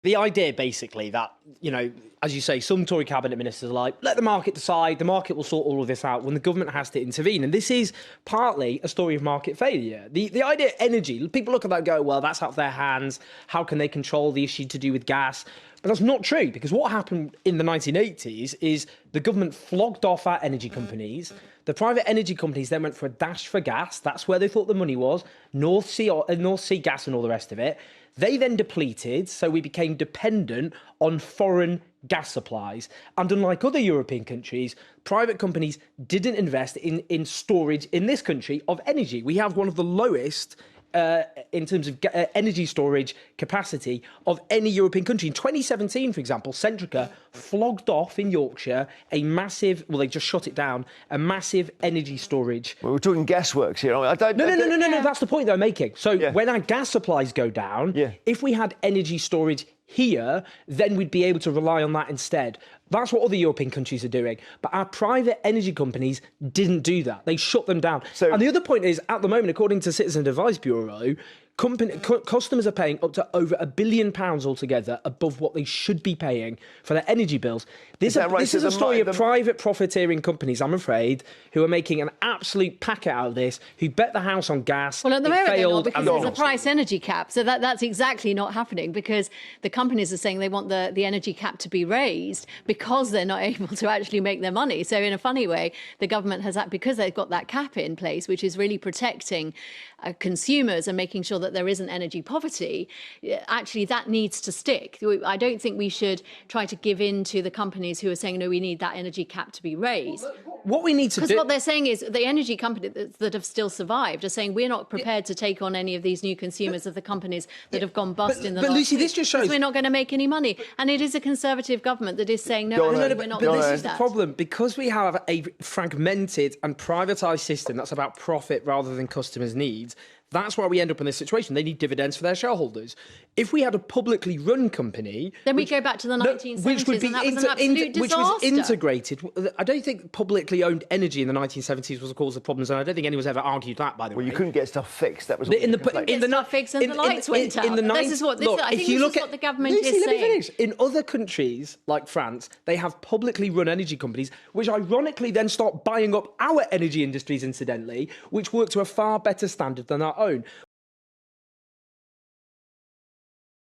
The idea, basically, that, as you say, some Tory cabinet ministers are like, let the market decide, the market will sort all of this out when the government has to intervene. And this is partly a story of market failure. The idea of energy, people look at that and go, well, that's out of their hands. How can they control the issue to do with gas? But that's not true, because what happened in the 1980s is the government flogged off our energy companies. The private energy companies then went for a dash for gas. That's where they thought the money was. North Sea gas and all the rest of it. They then depleted, so we became dependent on foreign gas supplies. And unlike other European countries, private companies didn't invest in storage in this country of energy. We have one of the lowest in terms of energy storage capacity of any European country. In 2017, for example, Centrica flogged off in Yorkshire a massive, well, they just shut it down, a massive energy storage. Well, we're talking gasworks here. No, that's the point they're making. So when our gas supplies go down, if we had energy storage here, then we'd be able to rely on that instead. That's what other European countries are doing. But our private energy companies didn't do that. They shut them down. And the other point is, at the moment, according to Citizen Advice Bureau, customers are paying up to over £1 billion altogether above what they should be paying for their energy bills. This is a story of private profiteering companies, I'm afraid, who are making an absolute packet out of this, who bet the house on gas. Well, at the moment they're not, because there's a price energy cap. So that's exactly not happening, because the companies are saying they want the energy cap to be raised because they're not able to actually make their money. So in a funny way, the government has that, because they've got that cap in place, which is really protecting consumers and making sure that there isn't energy poverty. Actually, that needs to stick. I don't think we should try to give in to the companies who are saying, no, we need that energy cap to be raised. What we need to do... Because what they're saying is the energy companies that have still survived are saying we're not prepared to take on any of these new consumers of the companies that have gone bust in the last Lucy, week, this just shows... we're not going to make any money. And it is a Conservative government that is saying, no, we're not going to do that. This is the problem. Because we have a fragmented and privatised system that's about profit rather than customers' needs, that's why we end up in this situation. They need dividends for their shareholders. If we had a publicly run company... Then we go back to the 1970s, which would be and that was an absolute disaster. Which was integrated. I don't think publicly owned energy in the 1970s was the cause of problems, and I don't think anyone's ever argued that, by the way. Well, you couldn't get stuff fixed. That was stuff fixed and the lights went out. This is what the government is saying. In other countries, like France, they have publicly run energy companies, which ironically then start buying up our energy industries, incidentally, which work to a far better standard than our own.